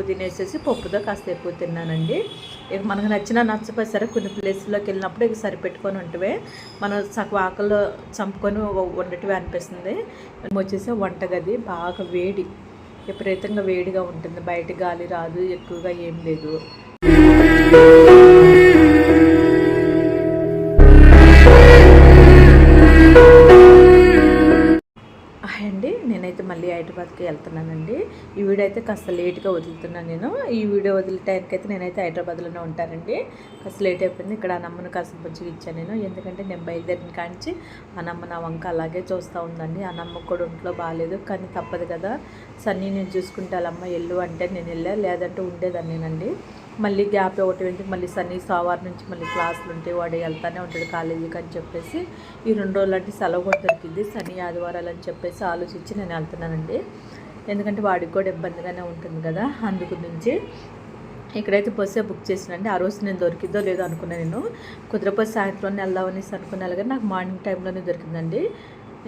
తినేసేసి పప్పుతో కాస్త ఎక్కువ తిన్నానండి. ఇక మనకు నచ్చకపోతే సరే కొన్ని ప్లేస్లోకి వెళ్ళినప్పుడు ఇక సరిపెట్టుకొని ఉంటవే మనం సగం ఆకల్లో చంపుకొని ఉండటమే అనిపిస్తుంది. వచ్చేసి వంటగది బాగా వేడి, విపరీతంగా వేడిగా ఉంటుంది. బయట గాలి రాదు, ఎక్కువగా ఏం లేదు. అండి నేనైతే మళ్ళీ హైదరాబాద్కి వెళ్తున్నానండి. ఈ వీడియో అయితే కాస్త లేట్గా వదులుతున్నాను. నేను ఈ వీడియో వదిలేటానికైతే నేనైతే హైదరాబాద్లోనే ఉంటానండి. కాస్త లేట్ అయిపోయింది. ఇక్కడ ఆ నమ్మను కాస్త బుజ్జిగా ఇచ్చాను నేను, ఎందుకంటే నేను బయలుదేరిన కాంచి ఆ నమ్మ నా వంక అలాగే చూస్తూ ఉందండి. ఆ నమ్మకు కూడా ఒంట్లో బాగాలేదు, కానీ తప్పదు కదా, సన్నీ నేను చూసుకుంటే వాళ్ళమ్మ వెళ్ళు అంటే నేను వెళ్ళా, లేదంటే ఉండేదాన్నేనండి. మళ్ళీ గ్యాప్ ఒకటి ఎందుకు, మళ్ళీ సన్నీ సోమవారం నుంచి మళ్ళీ క్లాసులు ఉంటే వాడు వెళ్తానే ఉంటాడు కాలేజీకి అని చెప్పేసి ఈ 2 రోజులు అంటే సెలవు కూడా దొరికింది, శని ఆదివారాలు అని చెప్పేసి ఆలోచించి నేను వెళ్తున్నానండి. ఎందుకంటే వాడికి కూడా ఇబ్బందిగానే ఉంటుంది కదా, అందుకు నుంచి ఇక్కడైతే బస్సే బుక్ చేసినండి. ఆ రోజు నేను దొరికిద్దో లేదో అనుకున్నాను. నేను కుదిరిపోతే సాయంత్రం వెళ్దామనేసి అనుకున్నాను, కానీ నాకు మార్నింగ్ టైంలోనే దొరికిందండి.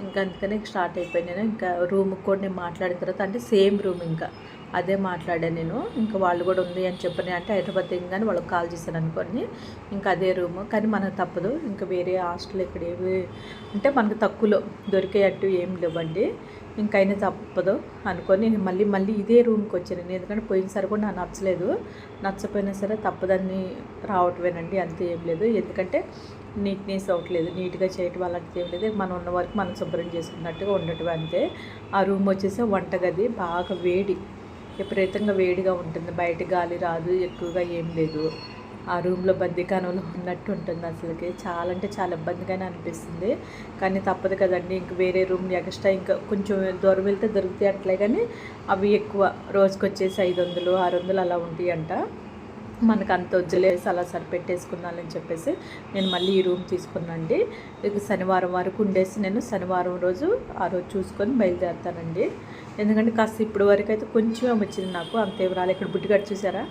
ఇంకా అందుకని స్టార్ట్ అయిపోయాను నేను. ఇంకా రూమ్కి కూడా నేను మాట్లాడిన తర్వాత, అంటే సేమ్ రూమ్ ఇంకా అదే మాట్లాడాను నేను. ఇంకా వాళ్ళు కూడా ఉంది అని చెప్పని అంటే హైదరాబాద్ దిగగానే వాళ్ళకి కాల్ చేశాను అనుకోండి, ఇంకా అదే రూము. కానీ మనకు తప్పదు, ఇంకా వేరే హాస్టల్ ఇక్కడ ఏమి అంటే మనకు తక్కువలో దొరికేటట్టు ఏం లేవండి. ఇంకైనా తప్పదు అనుకొని మళ్ళీ ఇదే రూమ్కి వచ్చాను నేను, ఎందుకంటే పోయినసారి కూడా నాకు నచ్చలేదు. నచ్చపోయినా సరే తప్పదని రావటమేనండి, అంతే ఏం లేదు. ఎందుకంటే నీట్నెస్ అవ్వట్లేదు, నీట్గా చేయటం అలాంటిది ఏం లేదు. మనం ఉన్న వరకు మనం శుభ్రం చేసుకున్నట్టుగా ఉండటం అంతే. ఆ రూమ్ వచ్చేసి వంటగది బాగా వేడి, విపరీతంగా వేడిగా ఉంటుంది. బయట గాలి రాదు, ఎక్కువగా ఏం లేదు. ఆ రూమ్లో బందీకానంలో ఉన్నట్టు ఉంటుంది. అసలుకి చాలా అంటే చాలా ఇబ్బందిగానే అనిపిస్తుంది, కానీ తప్పదు కదండి. ఇంక వేరే రూమ్ ఎక్స్ట్రా ఇంకా కొంచెం దూరం వెళ్తే దొరుకుతాయి అట్లే, కానీ అవి ఎక్కువ, రోజుకి వచ్చేసి 500 600 అలా ఉంటాయి అంట. మనకు అంత వద్దులేసి అలా సరిపెట్టేసుకున్నానని చెప్పేసి నేను మళ్ళీ ఈ రూమ్ తీసుకున్నానండి. ఇక శనివారం వరకు ఉండేసి నేను శనివారం రోజు ఆ రోజు చూసుకొని బయలుదేరుతానండి. ఎందుకంటే కాస్త ఇప్పటి వరకు అయితే కొంచెం వచ్చింది నాకు, అంతేం రాలే. ఇక్కడ బుట్టిగట్టు చూసారా,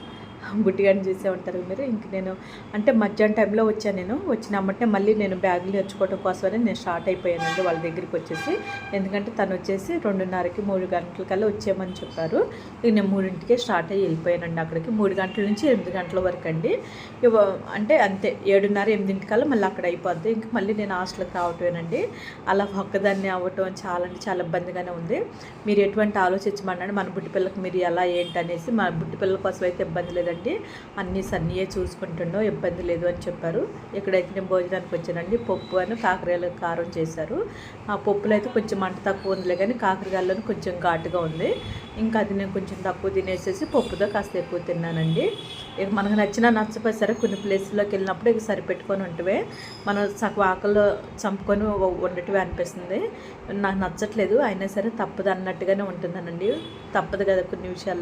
బుట్టిగాని చూసే ఉంటారు మీరు. ఇంక నేను అంటే మధ్యాహ్నం టైంలో వచ్చాను. నేను వచ్చినమ్మంటే మళ్ళీ నేను బ్యాగులు తెచ్చుకోవడం కోసమని నేను స్టార్ట్ అయిపోయానండి వాళ్ళ దగ్గరికి వచ్చేసి. ఎందుకంటే తను వచ్చేసి 2:30కి 3 గంటలకల్లా వచ్చేయమని చెప్పారు. ఇక నేను 3ంటికే స్టార్ట్ అయ్యి వెళ్ళిపోయానండి అక్కడికి. 3 గంటల నుంచి 8 గంటల వరకు అండి. అంటే అంతే 7:30 8ంటికల్లా మళ్ళీ అక్కడ అయిపోద్ది. ఇంక మళ్ళీ నేను హాస్టల్కి రావటమేనండి. అలా ఒక్కదాన్ని అవ్వటం చాలా అంటే చాలా ఇబ్బందిగానే ఉంది. మీరు ఎటువంటి ఆలోచించమన్నాడు, మన బుట్టి పిల్లకి మీరు ఎలా ఏంటనేసి. మా బుట్టి పిల్లల కోసం అయితే ఇబ్బంది లేదండి, అన్నీ సన్నీయే చూసుకుంటుండో, ఇబ్బంది లేదు అని చెప్పారు. ఇక్కడైతే నేను భోజనానికి వచ్చానండి. పప్పు అని కాకరకాయలు కారం చేశారు. ఆ పప్పులో అయితే కొంచెం మంట తక్కువ ఉందిలే, కానీ కాకరకాయల్లో కొంచెం ఘాటుగా ఉంది. ఇంకా అది నేను కొంచెం తక్కువ తినేసేసి పప్పుతో కాస్త ఎక్కువ తిన్నానండి. ఇక మనకు నచ్చకపోతే సరే కొన్ని ప్లేస్లోకి వెళ్ళినప్పుడు ఇక సరిపెట్టుకొని ఉంటవే మనం సగం ఆకల్లో చంపుకొని ఉండటమే అనిపిస్తుంది. నాకు నచ్చట్లేదు, అయినా సరే తప్పదు అన్నట్టుగానే ఉంటుందనండి. తప్పదు కదా కొన్ని విషయాల్లో.